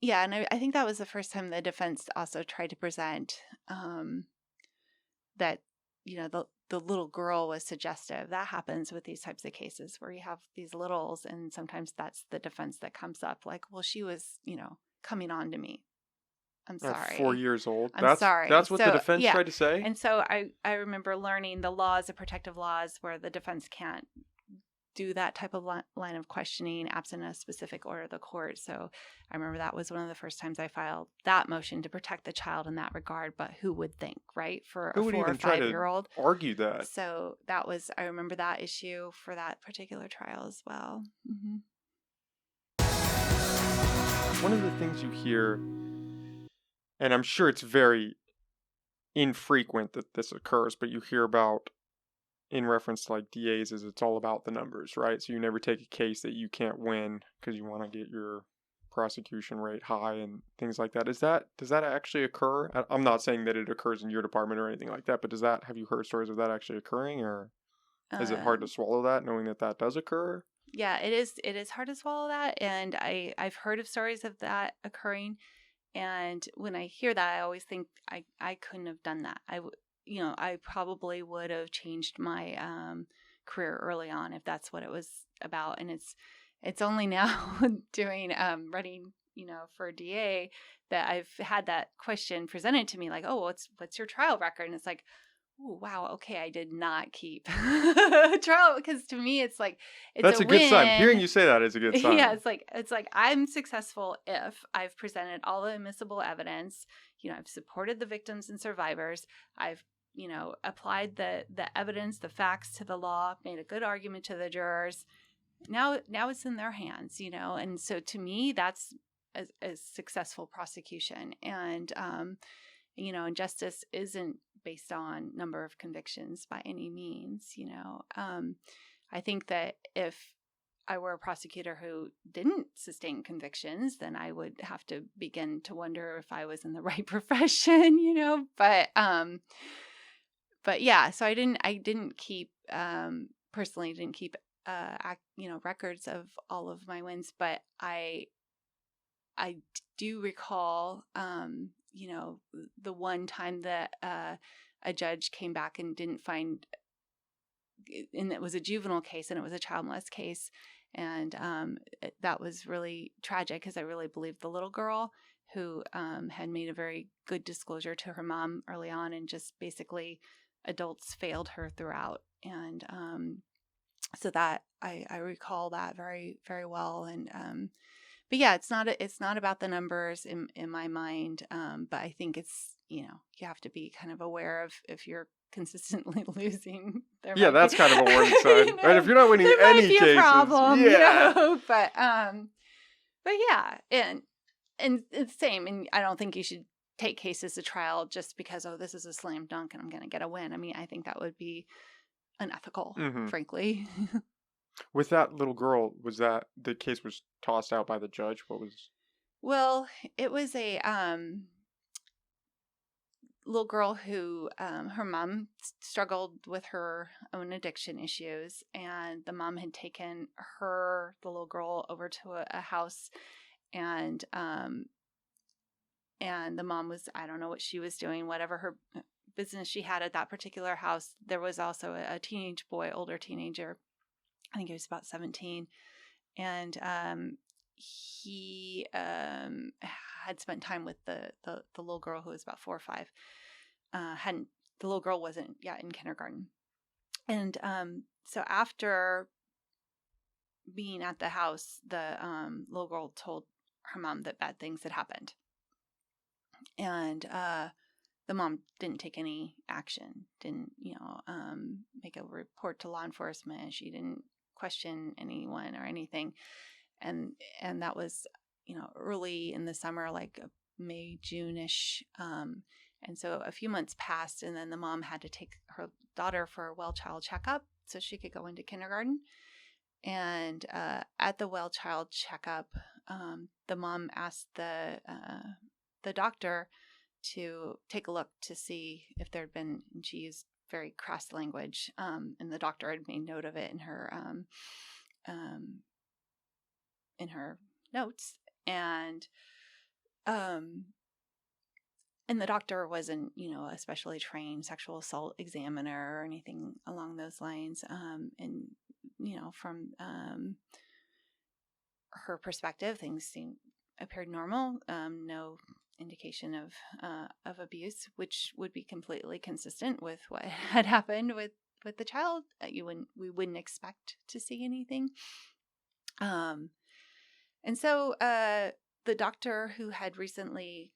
Yeah, and I think that was the first time the defense also tried to present that, the little girl was suggestive. That happens with these types of cases where you have these littles, and sometimes that's the defense that comes up. Like, well, she was, coming on to me. I'm At 4 sorry. years old. I'm sorry. That's what the So, defense yeah. tried to say? And so I remember learning the laws, the protective laws, where the defense can't do that type of line of questioning absent a specific order of the court. So I remember that was one of the first times I filed that motion to protect the child in that regard. But who would think, right? For a Who would 4 or even try 5 to year old. argue that? So I remember that issue for that particular trial as well. Mm-hmm. One of the things you hear, and I'm sure it's very infrequent that this occurs, but you hear about in reference to like DAs is it's all about the numbers, right? So you never take a case that you can't win because you want to get your prosecution rate high and things like that. Does that actually occur? I'm not saying that it occurs in your department or anything like that, but have you heard stories of that actually occurring, or is it hard to swallow that knowing that does occur? Yeah, it is hard to swallow that, and I've heard of stories of that occurring. And when I hear that, I always think I couldn't have done that. I probably would have changed my career early on if that's what it was about. And it's only now doing running, for DA that I've had that question presented to me, like, oh, what's your trial record? And it's like, oh wow, okay, I did not keep trial, because to me it's like it's That's a a good sign. Hearing win. you say that is a good sign. Yeah, it's like I'm successful if I've presented all the admissible evidence. I've supported the victims and survivors. I've applied the evidence, the facts to the law, made a good argument to the jurors. Now it's in their hands, and so to me that's a successful prosecution. And and justice isn't based on number of convictions by any means. I think that if I were a prosecutor who didn't sustain convictions, then I would have to begin to wonder if I was in the right profession, but yeah, so I didn't keep, personally didn't keep, records of all of my wins, but I do recall, the one time that, a judge came back and didn't find, and it was a juvenile case and it was a child molest case. And that was really tragic because I really believed the little girl who had made a very good disclosure to her mom early on, and just basically adults failed her throughout. And so that I recall that very, very well. And but yeah, it's not about the numbers in my mind. But I think it's, you have to be kind of aware of if you're consistently losing. Yeah, that's kind of a warning sign, right? If you're not winning there any might be cases, a problem, yeah. But yeah, and it's the same. And I don't think you should take cases to trial just because, oh, this is a slam dunk and I'm going to get a win. I mean, I think that would be unethical, frankly. With that little girl, was that the case was tossed out by the judge? What was? Well, it was a little girl who her mom struggled with her own addiction issues, and the mom had taken the little girl over to a house, and the mom was, I don't know what she was doing, whatever her business she had at that particular house. There was also a teenage boy, older teenager. I think he was about 17. And he had spent time with the little girl who was about 4 or 5. The little girl wasn't yet in kindergarten. And so after being at the house, the little girl told her mom that bad things had happened. And the mom didn't take any action, didn't, make a report to law enforcement. She didn't question anyone or anything. And that was, early in the summer, like May, June-ish. And so a few months passed, and then the mom had to take her daughter for a well child checkup so she could go into kindergarten. And at the well child checkup, the mom asked the doctor to take a look to see if there had been, and she used very crass language, and the doctor had made note of it in her notes. And And the doctor wasn't, a specially trained sexual assault examiner or anything along those lines. And, from her perspective, things appeared normal. No indication of abuse, which would be completely consistent with what had happened with the child. We wouldn't expect to see anything. And so the doctor who had recently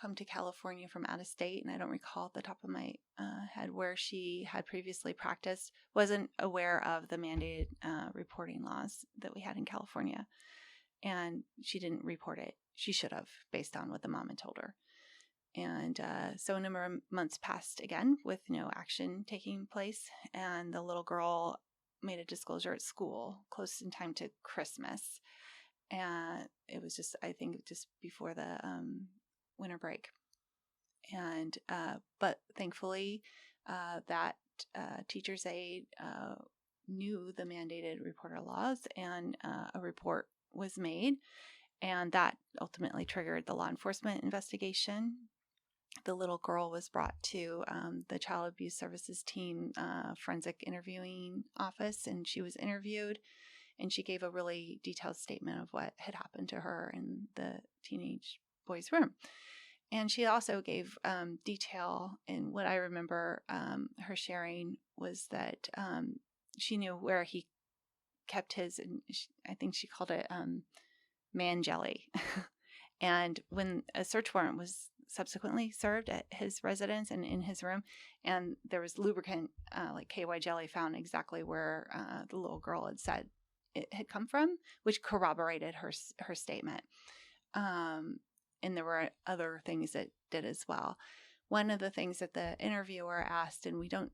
come to California from out of state, and I don't recall at the top of my head where she had previously practiced, wasn't aware of the mandated reporting laws that we had in California. And she didn't report it. She should have, based on what the mom had told her. And so a number of months passed again with no action taking place. And the little girl made a disclosure at school close in time to Christmas. And it was I think just before the winter break. And but thankfully that teacher's aide knew the mandated reporter laws, and a report was made, and that ultimately triggered the law enforcement investigation. The little girl was brought to the Child Abuse Services team forensic interviewing office, and she was interviewed, and she gave a really detailed statement of what had happened to her in the teenage boy's room. And she also gave detail, and what I remember her sharing was that she knew where he kept his, and I think she called it man jelly. And when a search warrant was subsequently served at his residence and in his room, and there was lubricant like KY jelly found exactly where the little girl had said it had come from, which corroborated her statement. And there were other things that did as well. One of the things that the interviewer asked, and we don't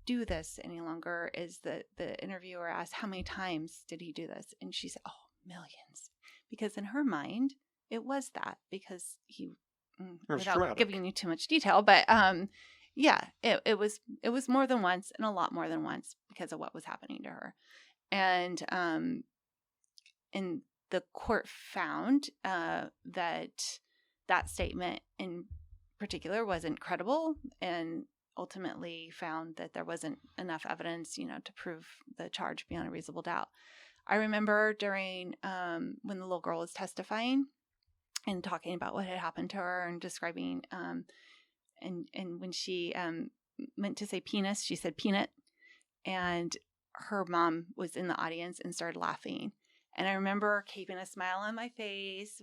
do this any longer, is that the interviewer asked, how many times did he do this? And she said, millions. Because in her mind, it was that, because he, without traumatic. giving you too much detail, but yeah, it was more than once, and a lot more than once, because of what was happening to her. And the court found that statement in particular wasn't credible, and ultimately found that there wasn't enough evidence, to prove the charge beyond a reasonable doubt. I remember during when the little girl was testifying and talking about what had happened to her and describing, and when she meant to say penis, she said peanut, and her mom was in the audience and started laughing. And I remember keeping a smile on my face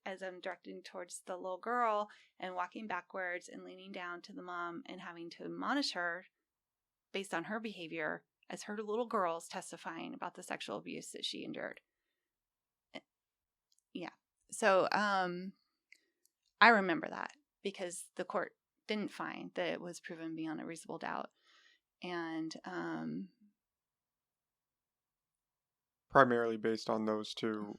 as I'm directing towards the little girl and walking backwards and leaning down to the mom and having to admonish her based on her behavior as her little girl's testifying about the sexual abuse that she endured. Yeah. So I remember that because the court didn't find that it was proven beyond a reasonable doubt. And primarily based on those two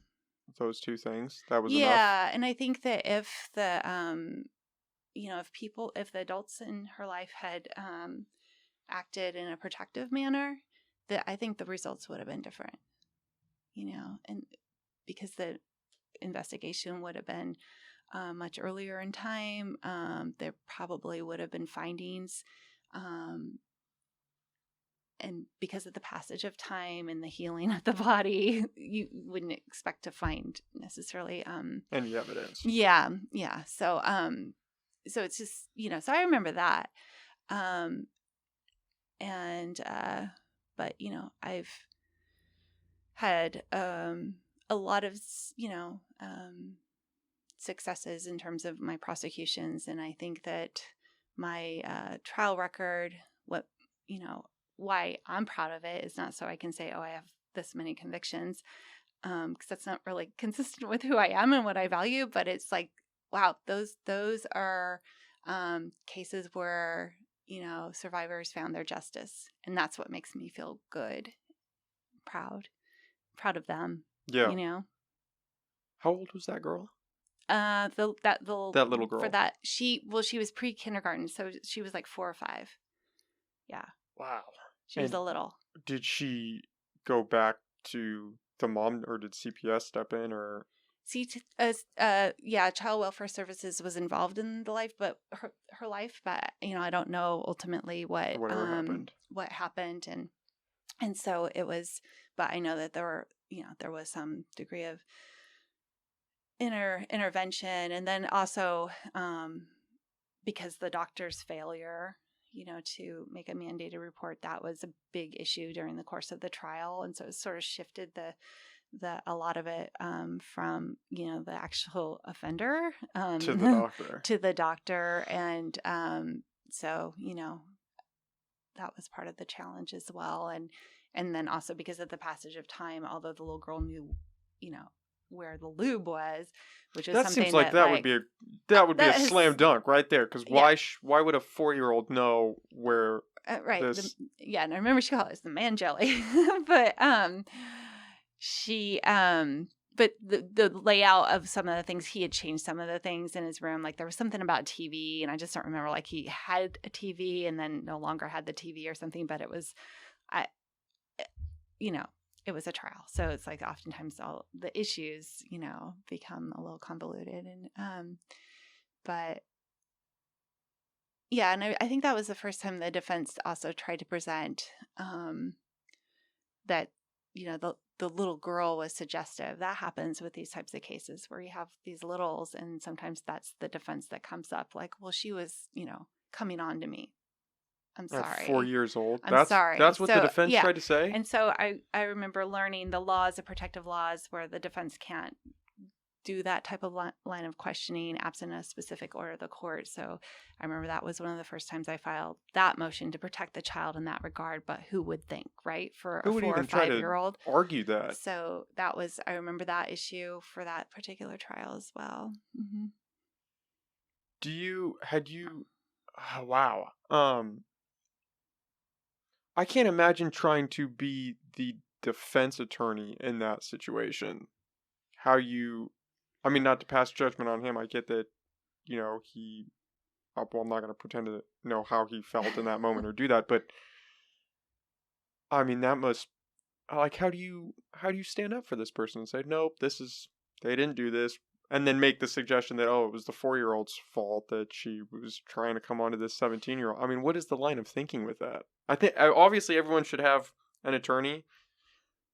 things, that was enough. Yeah, and I think that if the if the adults in her life had acted in a protective manner, that I think the results would have been different. And because the investigation would have been much earlier in time, there probably would have been findings. And because of the passage of time and the healing of the body, you wouldn't expect to find necessarily any evidence. Yeah. So so it's just, so I remember that. But I've had a lot of successes in terms of my prosecutions, and I think that my trial record, why I'm proud of it is not so I can say, I have this many convictions, because that's not really consistent with who I am and what I value. But it's like, wow, those are cases where survivors found their justice, and that's what makes me feel good, proud of them. Yeah. How old was that girl? That little girl. For that, she was pre-kindergarten, so she was like 4 or 5. Yeah. Wow. She was a little. Did she go back to the mom, or did CPS step in, or? Child Welfare Services was involved in the life, but her life, but I don't know ultimately Whatever happened. what happened, and so it was. But I know that there was some degree of intervention, and then also because the doctor's failure, to make a mandated report, that was a big issue during the course of the trial, and so it sort of shifted a lot of it from the actual offender To the doctor. to the doctor, and so that was part of the challenge as well, and then also because of the passage of time, although the little girl knew where the lube was, which was that something seems like that would be a slam dunk right there, because why would a 4-year-old know where right this... and I remember she called it the man jelly but she but the layout of some of the things, he had changed some of the things in his room, like there was something about TV, and I just don't remember, like he had a TV and then no longer had the TV or something, but it was it was a trial, so it's like oftentimes all the issues become a little convoluted, and but yeah, and I think that was the first time the defense also tried to present that the little girl was suggestive. That happens with these types of cases where you have these littles, and sometimes that's the defense that comes up, like, well, she was coming on to me. I'm sorry. At 4 years old. I'm sorry. That's what the defense tried to say? And so I remember learning the laws, the protective laws, where the defense can't do that type of line of questioning absent a specific order of the court. So I remember that was one of the first times I filed that motion to protect the child in that regard. But who would think, right? For a 4 or 5-year-old. Argue that. So I remember that issue for that particular trial as well. Mm-hmm. Oh, wow. I can't imagine trying to be the defense attorney in that situation. Not to pass judgment on him. I get that, I'm not going to pretend to know how he felt in that moment or do that, but that must, like, how do you stand up for this person and say, nope, they didn't do this, and then make the suggestion that, it was the 4-year-old's fault that she was trying to come onto this 17-year-old. What is the line of thinking with that? I think obviously everyone should have an attorney,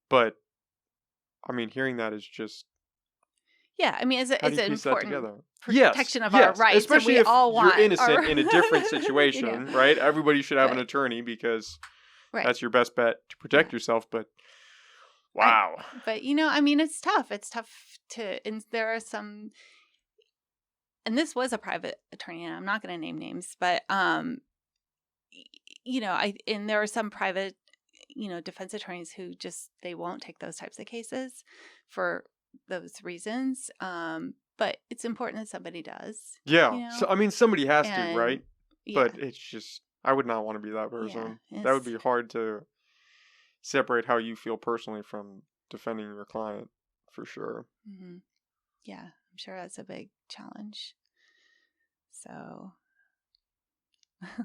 but hearing that is just... Yeah, it's an important protection of our rights, especially and we if all want you're innocent in a different situation, right? Everybody should have an attorney, because that's your best bet to protect yourself. But wow, it's tough. It's tough and there are some, and this was a private attorney, and I'm not going to name names, but and there are some private defense attorneys who just, they won't take those types of cases for those reasons, but it's important that somebody does. So somebody has to, right? But it's just, I would not want to be that person. That would be hard to separate how you feel personally from defending your client, for sure. Mm-hmm. Yeah, I'm sure that's a big challenge. So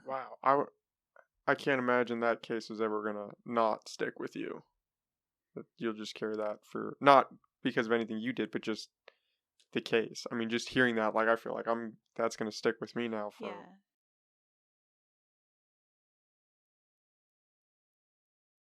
wow, I can't imagine that case is ever gonna not stick with you. That you'll just carry that for, not because of anything you did, but just the case. Just hearing that, like, I feel like that's gonna stick with me now for